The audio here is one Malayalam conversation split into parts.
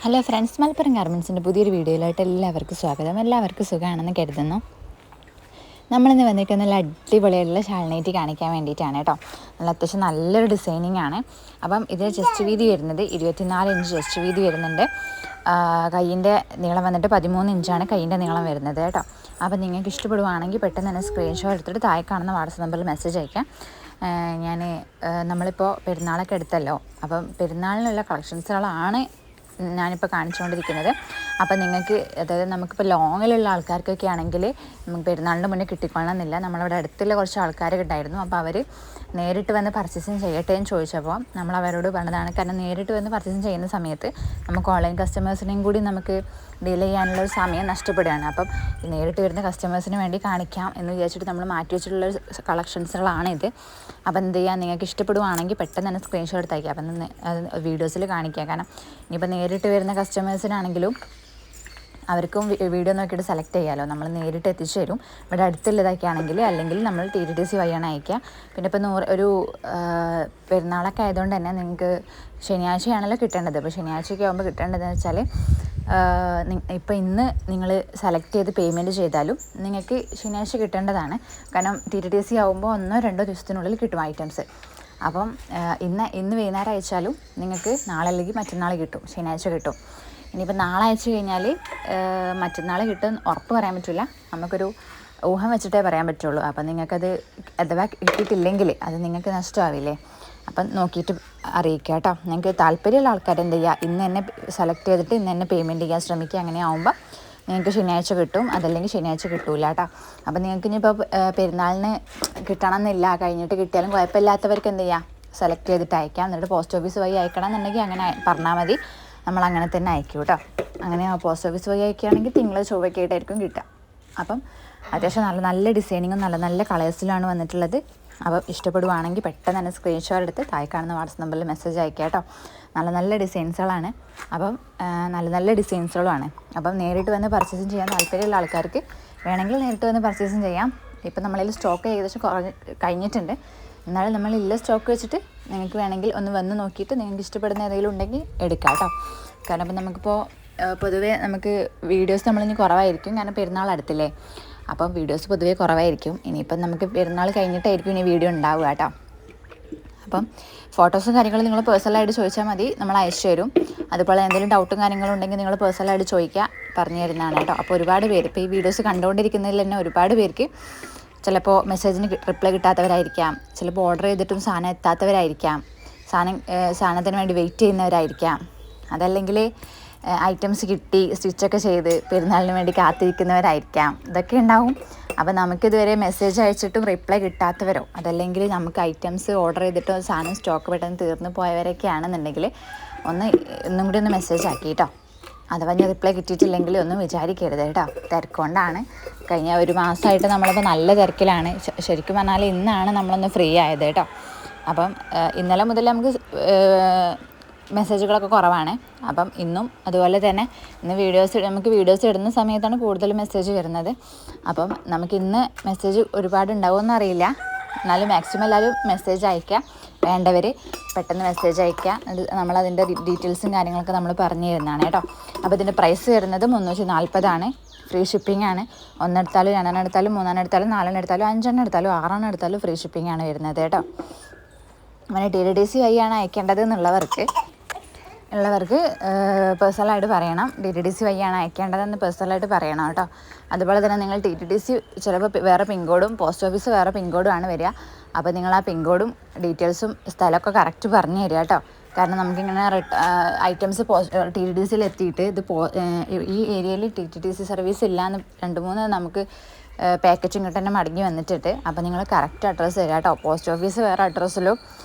ഹലോ ഫ്രണ്ട്സ്, മലപ്പുറം ഗാർമെൻറ്റ്സിൻ്റെ പുതിയൊരു വീഡിയോയിലായിട്ട് എല്ലാവർക്കും സ്വാഗതം. എല്ലാവർക്കും സുഖമാണെന്ന് കരുതുന്നു. നമ്മളിന്ന് വന്നിരിക്കുന്ന നല്ല അടിപൊളിയായിട്ടുള്ള ഷാൾ നൈറ്റി കാണിക്കാൻ വേണ്ടിയിട്ടാണ് കേട്ടോ. അത്യാവശ്യം നല്ലൊരു ഡിസൈനിങ് ആണ്. അപ്പം ഇത് ചെസ്റ്റ് വീതി വരുന്നത് 24 ഇഞ്ച് ചെസ്റ്റ് വീതി വരുന്നുണ്ട്. കയ്യിൻ്റെ നീളം വന്നിട്ട് 13 ഇഞ്ചാണ് കയ്യിൻ്റെ നീളം വരുന്നത് കേട്ടോ. അപ്പം നിങ്ങൾക്ക് ഇഷ്ടപ്പെടുവാണെങ്കിൽ പെട്ടെന്ന് തന്നെ സ്ക്രീൻഷോട്ട് എടുത്തിട്ട് താഴെ കാണുന്ന വാട്സപ്പ് നമ്പറിൽ മെസ്സേജ് അയക്കാം. നമ്മളിപ്പോൾ പെരുന്നാളൊക്കെ എടുത്തല്ലോ, അപ്പം പെരുന്നാളിനുള്ള കളക്ഷൻസുകളാണ് ഞാനിപ്പോൾ കാണിച്ചുകൊണ്ടിരിക്കുന്നത്. അപ്പം നിങ്ങൾക്ക്, അതായത് നമുക്കിപ്പോൾ ലോങ്ങിലുള്ള ആൾക്കാർക്കൊക്കെ ആണെങ്കിൽ നമുക്ക് പെരുന്നാളിൻ്റെ മുന്നേ കിട്ടിക്കൊള്ളണമെന്നില്ല. നമ്മളവിടെ അടുത്തുള്ള കുറച്ച് ആൾക്കാരൊക്കെ ഉണ്ടായിരുന്നു. അപ്പോൾ അവർ നേരിട്ട് വന്ന് പർച്ചേസിങ് ചെയ്യട്ടെ എന്ന് ചോദിച്ചപ്പോൾ നമ്മൾ അവരോട് പറഞ്ഞതാണ്. കാരണം നേരിട്ട് വന്ന് പർച്ചേസിങ് ചെയ്യുന്ന സമയത്ത് നമുക്ക് ഓൺലൈൻ കസ്റ്റമേഴ്സിനെയും കൂടി നമുക്ക് ഡീൽ ചെയ്യാനുള്ള ഒരു സമയം നഷ്ടപ്പെടുകയാണ്. അപ്പം നേരിട്ട് വരുന്ന കസ്റ്റമേഴ്സിന് വേണ്ടി കാണിക്കാം എന്ന് വിചാരിച്ചിട്ട് നമ്മൾ മാറ്റി വെച്ചിട്ടുള്ള കളക്ഷൻസുകളാണിത്. അപ്പം എന്ത് ചെയ്യുക, നിങ്ങൾക്ക് ഇഷ്ടപ്പെടുവാണെങ്കിൽ പെട്ടെന്ന് തന്നെ സ്ക്രീൻഷോട്ട് എടുത്തയക്കുക. അപ്പം വീഡിയോസിൽ കാണിക്കുക. കാരണം ഇനിയിപ്പോൾ നേരിട്ട് വരുന്ന കസ്റ്റമേഴ്സിനാണെങ്കിലും അവർക്കും വീഡിയോ നോക്കിയിട്ട് സെലക്ട് ചെയ്യാമല്ലോ. നമ്മൾ നേരിട്ട് എത്തിച്ചു തരും. ഇവിടെ അടുത്തുള്ളതൊക്കെ ആണെങ്കിൽ, അല്ലെങ്കിൽ നമ്മൾ TTDC വഴിയാണ് അയക്കുക. പിന്നെ ഇപ്പോൾ ഒരു പെരുന്നാളൊക്കെ ആയതുകൊണ്ട് തന്നെ നിങ്ങൾക്ക് ശനിയാഴ്ചയാണല്ലോ കിട്ടേണ്ടത്. അപ്പോൾ ശനിയാഴ്ചയൊക്കെ ആകുമ്പോൾ കിട്ടേണ്ടതെന്ന് വെച്ചാൽ ഇപ്പോൾ ഇന്ന് നിങ്ങൾ സെലക്ട് ചെയ്ത് പേയ്മെൻറ്റ് ചെയ്താലും നിങ്ങൾക്ക് ശനിയാഴ്ച കിട്ടേണ്ടതാണ്. കാരണം TTDC ആകുമ്പോൾ 1-2 ദിവസത്തിനുള്ളിൽ കിട്ടും ഐറ്റംസ്. അപ്പം ഇന്ന് വൈകുന്നേരം അയച്ചാലും നിങ്ങൾക്ക് നാളെ അല്ലെങ്കിൽ മറ്റന്നാൾ കിട്ടും, ശനിയാഴ്ച കിട്ടും. ഇനിയിപ്പോൾ നാളെ അയച്ചു കഴിഞ്ഞാൽ മറ്റന്നാൾ കിട്ടും ഉറപ്പ് പറയാൻ പറ്റില്ല. നമുക്കൊരു ഊഹം വെച്ചിട്ടേ പറയാൻ പറ്റുള്ളൂ. അപ്പം നിങ്ങൾക്കത് അഥവാ കിട്ടിയിട്ടില്ലെങ്കിൽ അത് നിങ്ങൾക്ക് നഷ്ടമാവില്ലേ. അപ്പം നോക്കിയിട്ട് അറിയിക്കുക കേട്ടോ. നിങ്ങൾക്ക് താല്പര്യമുള്ള ആൾക്കാർ എന്ത് ചെയ്യുക, ഇന്ന് തന്നെ സെലക്ട് ചെയ്തിട്ട് ഇന്ന് തന്നെ പേയ്മെൻറ്റ് ചെയ്യാൻ ശ്രമിക്കുക. അങ്ങനെ ആകുമ്പോൾ നിങ്ങൾക്ക് ശനിയാഴ്ച കിട്ടും, അതല്ലെങ്കിൽ ശനിയാഴ്ച കിട്ടൂല കേട്ടോ. അപ്പം നിങ്ങൾക്ക് ഇനിയിപ്പോൾ പെരുന്നാളിന് കിട്ടണമെന്നില്ല, കഴിഞ്ഞിട്ട് കിട്ടിയാലും കുഴപ്പമില്ലാത്തവർക്ക് എന്ത് ചെയ്യുക, സെലക്ട് ചെയ്തിട്ട് അയക്കാം. എന്നിട്ട് പോസ്റ്റ് ഓഫീസ് വഴി അയക്കണം എന്നുണ്ടെങ്കിൽ അങ്ങനെ പറഞ്ഞാൽ മതി. നമ്മൾ അങ്ങനെ തന്നെ അയക്കും കേട്ടോ. അങ്ങനെ പോസ്റ്റ് ഓഫീസ് വഴി അയക്കുകയാണെങ്കിൽ തിങ്കൾ ചൊവ്വയ്ക്കായിട്ടായിരിക്കും കിട്ടുക. അപ്പം അത്യാവശ്യം നല്ല ഡിസൈനിങ്ങും നല്ല കളേഴ്സിലാണ് വന്നിട്ടുള്ളത്. അപ്പം ഇഷ്ടപ്പെടുവാണെങ്കിൽ പെട്ടെന്ന് തന്നെ സ്ക്രീൻഷോട്ട് എടുത്ത് താഴെ കാണുന്ന വാട്സപ്പ് നമ്പറിൽ മെസ്സേജ് അയക്കുക കേട്ടോ. നല്ല ഡിസൈൻസുകളാണ്. അപ്പം നല്ല ഡിസൈൻസുകളുമാണ്. അപ്പം നേരിട്ട് വന്ന് പർച്ചേസിങ് ചെയ്യാൻ താല്പര്യമുള്ള ആൾക്കാർക്ക് വേണമെങ്കിൽ നേരിട്ട് വന്ന് പർച്ചേസിങ് ചെയ്യാം. ഇപ്പം നമ്മളതിൽ സ്റ്റോക്ക് ഏകദേശം കഴിഞ്ഞിട്ടുണ്ട്. എന്നാലും നമ്മളില്ല സ്റ്റോക്ക് വെച്ചിട്ട് നിങ്ങൾക്ക് വേണമെങ്കിൽ ഒന്ന് വന്ന് നോക്കിയിട്ട് നിങ്ങൾക്ക് ഇഷ്ടപ്പെടുന്ന ഏതെങ്കിലും ഉണ്ടെങ്കിൽ എടുക്കാം കേട്ടോ. കാരണം ഇപ്പം നമുക്കിപ്പോൾ പൊതുവേ നമുക്ക് വീഡിയോസ് നമ്മളിനി കുറവായിരിക്കും. കാരണം പെരുന്നാൾ അടുത്തില്ലേ, അപ്പം വീഡിയോസ് പൊതുവേ കുറവായിരിക്കും. ഇനിയിപ്പം നമുക്ക് പെരുന്നാൾ കഴിഞ്ഞിട്ടായിരിക്കും ഇനി വീഡിയോ ഉണ്ടാവുക കേട്ടോ. അപ്പം ഫോട്ടോസും കാര്യങ്ങളും നിങ്ങൾ പേഴ്സണലായിട്ട് ചോദിച്ചാൽ മതി, നമ്മൾ അയച്ചു തരും. അതുപോലെ എന്തെങ്കിലും ഡൗട്ടും കാര്യങ്ങളും ഉണ്ടെങ്കിൽ നിങ്ങൾ പേഴ്സണലായിട്ട് ചോദിക്കുക, പറഞ്ഞു തരുന്നതാണ് കേട്ടോ. അപ്പോൾ ഒരുപാട് പേര് ഇപ്പോൾ ഈ വീഡിയോസ് കണ്ടുകൊണ്ടിരിക്കുന്നതിൽ തന്നെ ഒരുപാട് പേർക്ക് ചിലപ്പോൾ മെസ്സേജിന് റിപ്ലൈ കിട്ടാത്തവരായിരിക്കാം, ചിലപ്പോൾ ഓർഡർ ചെയ്തിട്ടും സാധനം എത്താത്തവരായിരിക്കാം, സാധനത്തിന് വേണ്ടി വെയിറ്റ് ചെയ്യുന്നവരായിരിക്കാം, അതല്ലെങ്കിൽ ഐറ്റംസ് കിട്ടി സ്റ്റിച്ചൊക്കെ ചെയ്ത് പെരുന്നാളിന് വേണ്ടി കാത്തിരിക്കുന്നവരായിരിക്കാം. ഇതൊക്കെ ഉണ്ടാവും. അപ്പോൾ നമുക്കിതുവരെ മെസ്സേജ് അയച്ചിട്ടും റിപ്ലൈ കിട്ടാത്തവരോ, അതല്ലെങ്കിൽ നമുക്ക് ഐറ്റംസ് ഓർഡർ ചെയ്തിട്ടോ സാധനം സ്റ്റോക്ക് പെട്ടെന്ന് തീർന്നു പോയവരൊക്കെ ആണെന്നുണ്ടെങ്കിൽ ഒന്നും കൂടി ഒന്ന് മെസ്സേജ് ആക്കി കേട്ടോ. അഥവാ ഞാൻ റിപ്ലൈ കിട്ടിയിട്ടില്ലെങ്കിൽ ഒന്നും വിചാരിക്കരുത് കേട്ടോ. തിരക്കൊണ്ടാണ്. കഴിഞ്ഞ ഒരു മാസമായിട്ട് നമ്മളിപ്പോൾ നല്ല തിരക്കിലാണ്. ശരിക്കും പറഞ്ഞാൽ ഇന്നാണ് നമ്മളൊന്ന് ഫ്രീ ആയത് കേട്ടോ. അപ്പം ഇന്നലെ മുതൽ നമുക്ക് മെസ്സേജുകളൊക്കെ കുറവാണ്. അപ്പം ഇന്നും അതുപോലെ തന്നെ നമുക്ക് വീഡിയോസ് ഇടുന്ന സമയത്താണ് കൂടുതൽ മെസ്സേജ് വരുന്നത്. അപ്പം നമുക്കിന്ന് മെസ്സേജ് ഒരുപാട് ഉണ്ടാവുമെന്ന് അറിയില്ല. എന്നാലും മാക്സിമം എല്ലാവരും മെസ്സേജ് അയക്കുക. വേണ്ടവർ പെട്ടെന്ന് മെസ്സേജ് അയക്കുക. നമ്മളതിൻ്റെ ഡീറ്റെയിൽസും കാര്യങ്ങളൊക്കെ നമ്മൾ പറഞ്ഞു തരുന്നതാണ് കേട്ടോ. അപ്പോൾ ഇതിൻ്റെ പ്രൈസ് വരുന്നത് 340 ഫ്രീ ഷിപ്പിംഗ് ആണ്. 1 എടുത്താലും 2 എടുത്താലും 3 എടുത്താലും 4 എടുത്താലും 5 എടുത്താലും 6 എടുത്താലും ഫ്രീ ഷിപ്പിംഗ് ആണ് വരുന്നത് കേട്ടോ. അങ്ങനെ TTDC വഴിയാണ് അയക്കേണ്ടത് എന്നുള്ളവർക്ക് പേഴ്സണലായിട്ട് പറയണം. TTDC വഴിയാണ് അയക്കേണ്ടതെന്ന് പേഴ്സണലായിട്ട് പറയണം കേട്ടോ. അതുപോലെ തന്നെ നിങ്ങൾ TTDC ചിലപ്പോൾ വേറെ പിൻകോഡും പോസ്റ്റ് ഓഫീസ് വേറെ പിൻകോഡും ആണ് വരിക. അപ്പോൾ നിങ്ങൾ ആ പിൻകോഡും ഡീറ്റെയിൽസും സ്ഥലമൊക്കെ കറക്റ്റ് പറഞ്ഞു തരിക കേട്ടോ. കാരണം നമുക്കിങ്ങനെ ഐറ്റംസ് TTDCയിൽ എത്തിയിട്ട് ഈ ഏരിയയിൽ TTDC സർവീസ് ഇല്ലയെന്ന് 2-3 നമുക്ക് പാക്കറ്റും കിട്ടുന്ന മടങ്ങി വന്നിട്ടിട്ട്. അപ്പോൾ നിങ്ങൾ കറക്റ്റ് അഡ്രസ്സ് തരിക കേട്ടോ. പോസ്റ്റ് ഓഫീസ് വേറെ അഡ്രസ്സിലും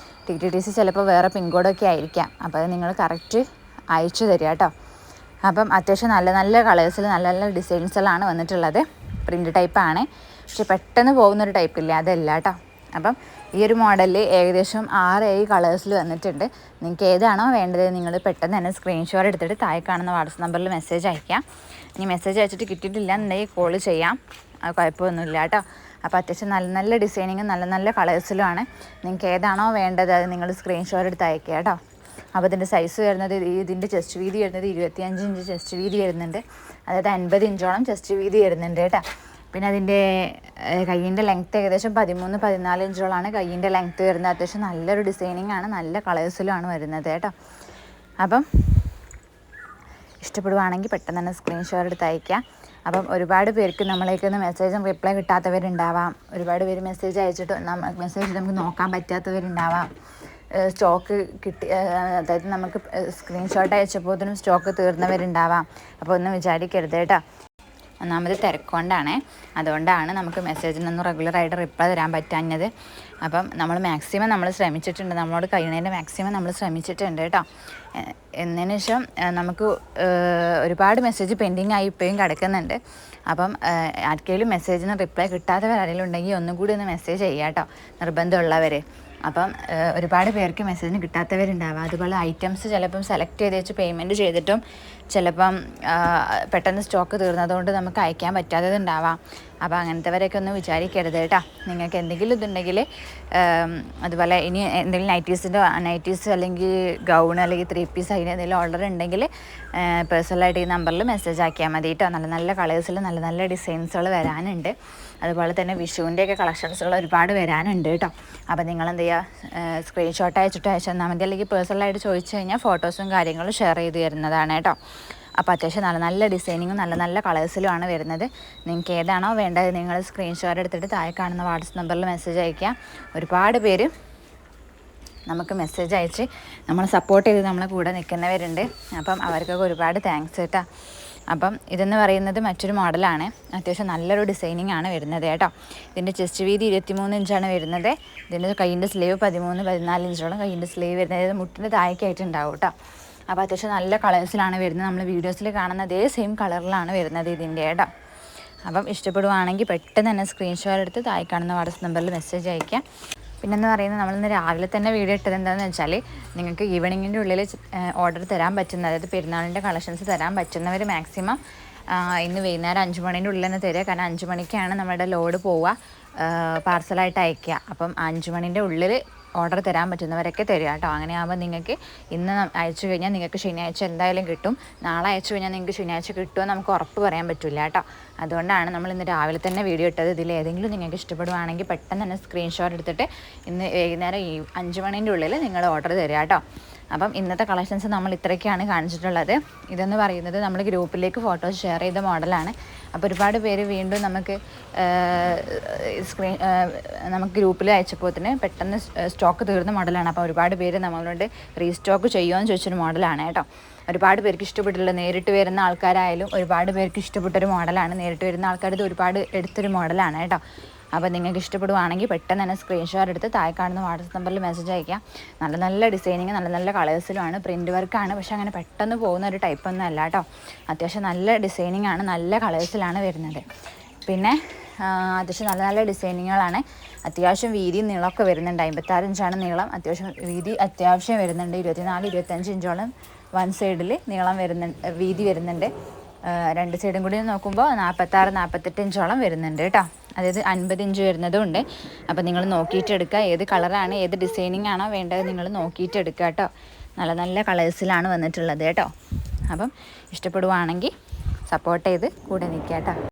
TTDC ചിലപ്പോൾ വേറെ പിൻകോഡൊക്കെ ആയിരിക്കാം. അപ്പോൾ അത് നിങ്ങൾ കറക്റ്റ് അയച്ചു തരിക കേട്ടോ. അപ്പം അത്യാവശ്യം നല്ല കളേഴ്സിൽ നല്ല ഡിസൈൻസുകളാണ് വന്നിട്ടുള്ളത്. പ്രിൻ്റ് ടൈപ്പാണ്, പക്ഷെ പെട്ടെന്ന് പോകുന്നൊരു ടൈപ്പില്ല, അതല്ല കേട്ടോ. അപ്പം ഈ ഒരു മോഡലിൽ ഏകദേശം 6-7 കളേഴ്സിൽ വന്നിട്ടുണ്ട്. നിങ്ങൾക്ക് ഏതാണോ വേണ്ടത് നിങ്ങൾ പെട്ടെന്ന് തന്നെ സ്ക്രീൻഷോട്ട് എടുത്തിട്ട് താഴെ കാണുന്ന വാട്സപ്പ് നമ്പറിൽ മെസ്സേജ് അയക്കാം. ഇനി മെസ്സേജ് അയച്ചിട്ട് കിട്ടിയിട്ടില്ല എന്നുണ്ടെങ്കിൽ കോൾ ചെയ്യാം, കുഴപ്പമൊന്നുമില്ല കേട്ടോ. അപ്പോൾ അത്യാവശ്യം നല്ല ഡിസൈനിങ്ങും നല്ല കളേഴ്സിലുമാണ്. നിങ്ങൾക്ക് ഏതാണോ വേണ്ടത് അത് നിങ്ങൾ സ്ക്രീൻഷോട്ട് എടുത്ത് അയക്കുക കേട്ടോ. അപ്പോൾ ഇതിൻ്റെ സൈസ് വരുന്നത് ഇതിൻ്റെ ചെസ്റ്റ് വീതി വരുന്നത് 25 ഇഞ്ച് ചെസ്റ്റ് വീതി വരുന്നുണ്ട്. അതായത് 50 ഇഞ്ചോളം ചെസ്റ്റ് വീതി വരുന്നുണ്ട് കേട്ടോ. പിന്നെ അതിൻ്റെ കയ്യിൻ്റെ ലെങ്ത്ത് ഏകദേശം 13-14 ഇഞ്ചോളാണ് കയ്യിൻ്റെ ലെങ്ത്ത് വരുന്നത്. അത്യാവശ്യം നല്ലൊരു ഡിസൈനിങ് ആണ്, നല്ല കളേഴ്സിലുമാണ് വരുന്നത് കേട്ടോ. അപ്പം ഇഷ്ടപ്പെടുവാണെങ്കിൽ പെട്ടെന്ന് തന്നെ സ്ക്രീൻഷോട്ട് എടുത്ത് അയക്കാം. അപ്പം ഒരുപാട് പേർക്ക് നമ്മളേക്കൊന്ന് മെസ്സേജും റിപ്ലൈ കിട്ടാത്തവരുണ്ടാവാം, ഒരുപാട് പേര് മെസ്സേജ് അയച്ചിട്ട് മെസ്സേജ് നമുക്ക് നോക്കാൻ പറ്റാത്തവരുണ്ടാവാം, സ്റ്റോക്ക് കിട്ടി അതായത് നമുക്ക് സ്ക്രീൻഷോട്ട് അയച്ചപ്പോഴത്തേനും സ്റ്റോക്ക് തീർന്നവരുണ്ടാവാം. അപ്പോൾ ഒന്നും വിചാരിക്കരുത് കേട്ടോ. ഒന്നാമത് തിരക്കൊണ്ടാണ്, അതുകൊണ്ടാണ് നമുക്ക് മെസ്സേജിനൊന്നും റെഗുലറായിട്ട് റിപ്ലൈ തരാൻ പറ്റാഞ്ഞത്. അപ്പം നമ്മൾ മാക്സിമം നമ്മൾ ശ്രമിച്ചിട്ടുണ്ട്, നമ്മളോട് കഴിയുന്നതിൻ്റെ മാക്സിമം നമ്മൾ ശ്രമിച്ചിട്ടുണ്ട് കേട്ടോ. എന്നതിന് ശേഷം നമുക്ക് ഒരുപാട് മെസ്സേജ് പെൻഡിങ് ആയി ഇപ്പോഴും കിടക്കുന്നുണ്ട്. അപ്പം ആർക്കെങ്കിലും മെസ്സേജിന് റിപ്ലൈ കിട്ടാത്തവരാരെങ്കിലും ഉണ്ടെങ്കിൽ ഒന്നും കൂടി ഒന്ന് മെസ്സേജ് ചെയ്യാം കേട്ടോ, നിർബന്ധമുള്ളവർ. അപ്പം ഒരുപാട് പേർക്ക് മെസ്സേജിന് കിട്ടാത്തവരുണ്ടാവാം. അതുപോലെ ഐറ്റംസ് ചിലപ്പം സെലക്ട് ചെയ്ത് വെച്ച് പേയ്മെൻറ്റ് ചെയ്തിട്ടും ചിലപ്പം പെട്ടെന്ന് സ്റ്റോക്ക് തീർന്നതുകൊണ്ട് നമുക്ക് അയക്കാൻ പറ്റാത്തതുണ്ടാവാം. അപ്പോൾ അങ്ങനത്തെവരെയൊക്കെ ഒന്ന് വിചാരിക്കരുത് കേട്ടോ. നിങ്ങൾക്ക് എന്തെങ്കിലും ഇതുണ്ടെങ്കിൽ അതുപോലെ ഇനി എന്തെങ്കിലും നൈറ്റീസ് അല്ലെങ്കിൽ ഗൗൺ അല്ലെങ്കിൽ 3 പീസ് അതിന് എന്തെങ്കിലും ഓർഡർ ഉണ്ടെങ്കിൽ പേഴ്സണലായിട്ട് ഈ നമ്പറിൽ മെസ്സേജ് ആക്കിയാൽ മതി കേട്ടോ. നല്ല നല്ല കളേഴ്സിൽ നല്ല നല്ല ഡിസൈൻസുകൾ വരാനുണ്ട്. അതുപോലെ തന്നെ വിഷുവിൻ്റെയൊക്കെ കളക്ഷൻസുകൾ ഒരുപാട് വരാനുണ്ട് കേട്ടോ. അപ്പോൾ നിങ്ങളെന്ത് ചെയ്യുക, സ്ക്രീൻഷോട്ട് അയച്ചിട്ട് അയച്ചു തന്നാൽ മതി, അല്ലെങ്കിൽ പേഴ്സണലായിട്ട് ചോദിച്ചു കഴിഞ്ഞാൽ ഫോട്ടോസും കാര്യങ്ങളും ഷെയർ ചെയ്ത് തരുന്നതാണ് കേട്ടോ. അപ്പോൾ അത്യാവശ്യം നല്ല നല്ല ഡിസൈനിങ്ങും നല്ല നല്ല കളേഴ്സിലുമാണ് വരുന്നത്. നിങ്ങൾക്ക് ഏതാണോ വേണ്ടത് നിങ്ങൾ സ്ക്രീൻഷോട്ട് എടുത്തിട്ട് താഴെ കാണുന്ന വാട്സപ്പ് നമ്പറിൽ മെസ്സേജ് അയക്കുക. ഒരുപാട് പേര് നമുക്ക് മെസ്സേജ് അയച്ച് നമ്മളെ സപ്പോർട്ട് ചെയ്ത് നമ്മളെ കൂടെ നിൽക്കുന്നവരുണ്ട്. അപ്പം അവർക്കൊക്കെ ഒരുപാട് താങ്ക്സ് കേട്ടോ. അപ്പം ഇതെന്ന് പറയുന്നത് മറ്റൊരു മോഡലാണ്, അത്യാവശ്യം നല്ലൊരു ഡിസൈനിങ് ആണ് വരുന്നത് കേട്ടോ. ഇതിൻ്റെ ചെസ്റ്റ് വീതി 23 ഇഞ്ചാണ് വരുന്നത്. ഇതിൻ്റെ കയ്യിൻ്റെ സ്ലീവ് 13-14 ഇഞ്ചോളം കയ്യിൻ്റെ സ്ലീവ് വരുന്നത്, മുട്ടിൻ്റെ താഴേക്കായിട്ടുണ്ടാവും കേട്ടോ. അപ്പോൾ അത്യാവശ്യം നല്ല കളേഴ്സിലാണ് വരുന്നത്. നമ്മൾ വീഡിയോസിൽ കാണുന്ന അതേ സെയിം കളറിലാണ് വരുന്നത് ഇതിൻ്റെ കേട്ടോ. അപ്പം ഇഷ്ടപ്പെടുവാണെങ്കിൽ പെട്ടെന്ന് തന്നെ സ്ക്രീൻഷോട്ട് എടുത്ത് താഴെ കാണുന്ന വാട്സപ്പ് നമ്പറിൽ മെസ്സേജ് അയക്കാം. പിന്നെന്ന് പറയുന്നത് നമ്മളിന്ന് രാവിലെ തന്നെ വീഡിയോ ഇട്ടത് എന്താണെന്ന് വെച്ചാൽ നിങ്ങൾക്ക് ഈവനിങ്ങിൻ്റെ ഉള്ളിൽ ഓർഡർ തരാൻ പറ്റുന്ന, അതായത് പെരുന്നാളിൻ്റെ കളക്ഷൻസ് തരാൻ പറ്റുന്നവർ മാക്സിമം ഇന്ന് വൈകുന്നേരം 5 മണീൻ്റെ ഉള്ളിൽ തന്നെ തരിക. കാരണം 5 മണിക്കാണ് നമ്മുടെ ലോഡ് പോവുക, പാർസലായിട്ട് അയക്കുക. അപ്പം 5 മണീൻ്റെ ഉള്ളിൽ ഓർഡർ തരാൻ പറ്റുന്നവരൊക്കെ തരിക കേട്ടോ. അങ്ങനെയാകുമ്പോൾ നിങ്ങൾക്ക് ഇന്ന് അയച്ചു കഴിഞ്ഞാൽ നിങ്ങൾക്ക് ശനിയാഴ്ച എന്തായാലും കിട്ടും, നാളെ അയച്ചു കഴിഞ്ഞാൽ നിങ്ങൾക്ക് ശനിയാഴ്ച കിട്ടുമോ നമുക്ക് ഉറപ്പ് പറയാൻ പറ്റില്ല കേട്ടോ. അതുകൊണ്ടാണ് നമ്മൾ ഇന്ന് രാവിലെ തന്നെ വീഡിയോ ഇട്ടത്. ഇതിൽ ഏതെങ്കിലും നിങ്ങൾക്ക് ഇഷ്ടപ്പെടുവാണെങ്കിൽ പെട്ടെന്ന് തന്നെ സ്ക്രീൻഷോട്ട് എടുത്തിട്ട് ഇന്ന് വൈകുന്നേരം 5 മണീൻ്റെ ഉള്ളിൽ നിങ്ങൾ ഓർഡർ തരിക കേട്ടോ. അപ്പം ഇന്നത്തെ കളക്ഷൻസ് നമ്മൾ ഇത്രയൊക്കെയാണ് കാണിച്ചിട്ടുള്ളത്. ഇതെന്ന് പറയുന്നത് നമ്മൾ ഗ്രൂപ്പിലേക്ക് ഫോട്ടോസ് ഷെയർ ചെയ്ത മോഡലാണ്. അപ്പോൾ ഒരുപാട് പേര് വീണ്ടും നമുക്ക് ഗ്രൂപ്പിൽ അയച്ചപ്പോഴത്തിന് പെട്ടെന്ന് സ്റ്റോക്ക് തീർന്ന മോഡലാണ്. അപ്പോൾ ഒരുപാട് പേര് നമ്മളോട് റീസ്റ്റോക്ക് ചെയ്യുമോ എന്ന് ചോദിച്ചൊരു മോഡലാണ് കേട്ടോ. ഒരുപാട് പേർക്ക് ഇഷ്ടപ്പെട്ടിട്ടുള്ള, നേരിട്ട് വരുന്ന ആൾക്കാരായാലും ഒരുപാട് പേർക്ക് ഇഷ്ടപ്പെട്ടൊരു മോഡലാണ്. നേരിട്ട് വരുന്ന ആൾക്കാരത് ഒരുപാട് എടുത്തൊരു മോഡലാണ് കേട്ടോ. അപ്പോൾ നിങ്ങൾക്ക് ഇഷ്ടപ്പെടുവാണെങ്കിൽ പെട്ടെന്ന് തന്നെ സ്ക്രീൻഷോട്ട് എടുത്ത് താഴെ കാണുന്ന വാട്സപ്പ് നമ്പറിൽ മെസ്സേജ് അയക്കാം. നല്ല നല്ല ഡിസൈനിങ് നല്ല നല്ല കളേഴ്സിലുമാണ്, പ്രിൻറ്റ് വർക്കാണ്. പക്ഷേ അങ്ങനെ പെട്ടെന്ന് പോകുന്ന ഒരു ടൈപ്പൊന്നും അല്ല കേട്ടോ. അത്യാവശ്യം നല്ല ഡിസൈനിങ് ആണ്, നല്ല കളേഴ്സിലാണ് വരുന്നത്. പിന്നെ അത്യാവശ്യം നല്ല നല്ല ഡിസൈനിങ്ങുകളാണ്. അത്യാവശ്യം വീതിയും നീളമൊക്കെ വരുന്നുണ്ട്. 56 ഇഞ്ചാണ് നീളം, അത്യാവശ്യം വീതി അത്യാവശ്യം വരുന്നുണ്ട്. 24-25 ഇഞ്ചോളം വൺ സൈഡിൽ നീളം വരുന്നുണ്ട്, വീതി വരുന്നുണ്ട്. 2 സൈഡും കൂടി നോക്കുമ്പോൾ 46-48 ഇഞ്ചോളം വരുന്നുണ്ട് കേട്ടോ. അതായത് 50 ഇഞ്ച് വരുന്നതും ഉണ്ട്. അപ്പോൾ നിങ്ങൾ നോക്കിയിട്ട് എടുക്കുക, ഏത് കളറാണ് ഏത് ഡിസൈനിങ് ആണോ വേണ്ടത് നിങ്ങൾ നോക്കിയിട്ട് എടുക്കുക കേട്ടോ. നല്ല നല്ല കളേഴ്സിലാണ് വന്നിട്ടുള്ളത് കേട്ടോ. അപ്പം ഇഷ്ടപ്പെടുവാണെങ്കിൽ സപ്പോർട്ട് ചെയ്ത് കൂടെ നിൽക്കുക കേട്ടോ.